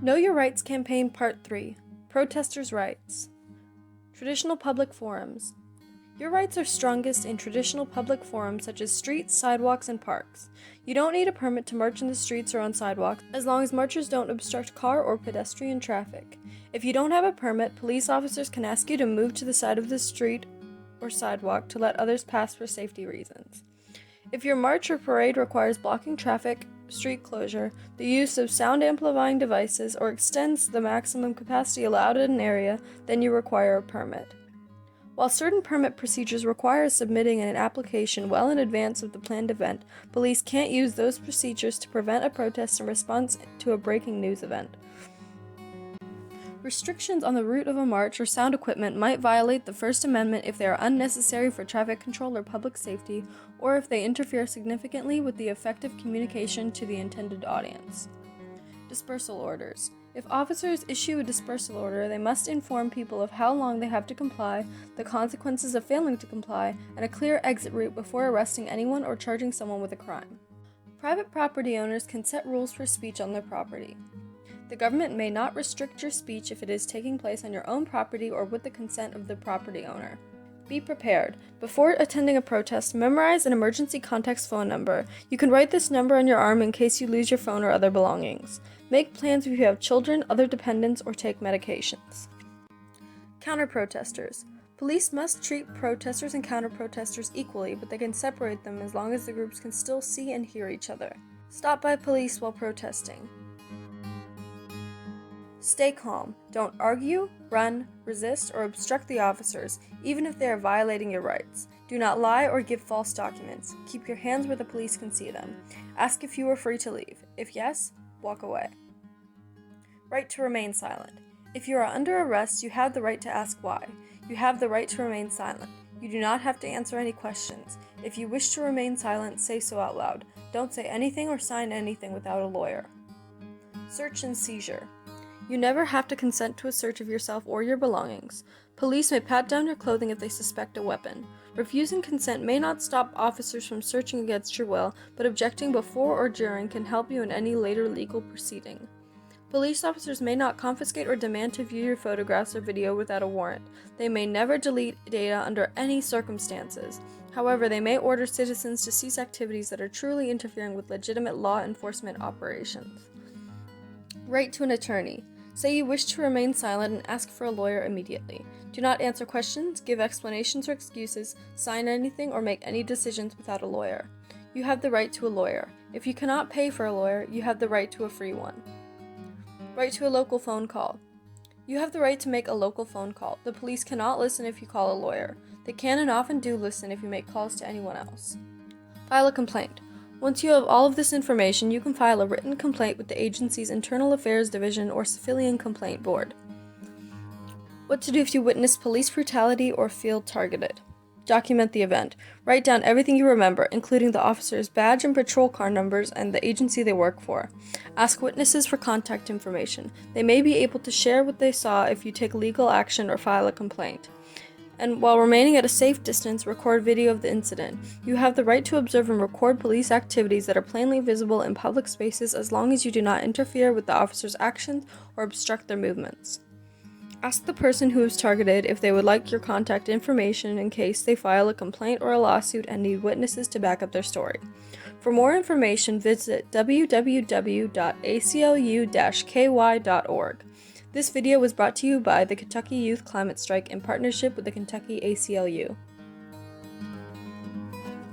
Know Your Rights Campaign Part 3 Protesters' Rights. Traditional public forums. Your rights are strongest in traditional public forums such as streets, sidewalks, and parks. You don't need a permit to march in the streets or on sidewalks, as long as marchers don't obstruct car or pedestrian traffic. If you don't have a permit, police officers can ask you to move to the side of the street or sidewalk to let others pass for safety reasons. If your march or parade requires blocking traffic, street closure, the use of sound amplifying devices, or extends the maximum capacity allowed in an area, then you require a permit. While certain permit procedures require submitting an application well in advance of the planned event, police can't use those procedures to prevent a protest in response to a breaking news event. Restrictions on the route of a march or sound equipment might violate the First Amendment if they are unnecessary for traffic control or public safety, or if they interfere significantly with the effective communication to the intended audience. Dispersal orders. If officers issue a dispersal order, they must inform people of how long they have to comply, the consequences of failing to comply, and a clear exit route before arresting anyone or charging someone with a crime. Private property owners can set rules for speech on their property. The government may not restrict your speech if it is taking place on your own property or with the consent of the property owner. Be prepared. Before attending a protest, memorize an emergency contact phone number. You can write this number on your arm in case you lose your phone or other belongings. Make plans if you have children, other dependents, or take medications. Counter-protesters. Police must treat protesters and counter-protesters equally, but they can separate them as long as the groups can still see and hear each other. Stop by police while protesting. Stay calm. Don't argue, run, resist, or obstruct the officers, even if they are violating your rights. Do not lie or give false documents. Keep your hands where the police can see them. Ask if you are free to leave. If yes, walk away. Right to remain silent. If you are under arrest, you have the right to ask why. You have the right to remain silent. You do not have to answer any questions. If you wish to remain silent, say so out loud. Don't say anything or sign anything without a lawyer. Search and seizure. You never have to consent to a search of yourself or your belongings. Police may pat down your clothing if they suspect a weapon. Refusing consent may not stop officers from searching against your will, but objecting before or during can help you in any later legal proceeding. Police officers may not confiscate or demand to view your photographs or video without a warrant. They may never delete data under any circumstances. However, they may order citizens to cease activities that are truly interfering with legitimate law enforcement operations. Right to an attorney. Say you wish to remain silent and ask for a lawyer immediately. Do not answer questions, give explanations or excuses, sign anything, or make any decisions without a lawyer. You have the right to a lawyer. If you cannot pay for a lawyer, you have the right to a free one. Right to a local phone call. You have the right to make a local phone call. The police cannot listen if you call a lawyer. They can and often do listen if you make calls to anyone else. File a complaint. Once you have all of this information, you can file a written complaint with the agency's Internal Affairs Division or Civilian Complaint Board. What to do if you witness police brutality or feel targeted. Document the event. Write down everything you remember, including the officer's badge and patrol car numbers and the agency they work for. Ask witnesses for contact information. They may be able to share what they saw if you take legal action or file a complaint. And while remaining at a safe distance, record video of the incident. You have the right to observe and record police activities that are plainly visible in public spaces as long as you do not interfere with the officer's actions or obstruct their movements. Ask the person who is targeted if they would like your contact information in case they file a complaint or a lawsuit and need witnesses to back up their story. For more information, visit www.aclu-ky.org. This video was brought to you by the Kentucky Youth Climate Strike in partnership with the Kentucky ACLU.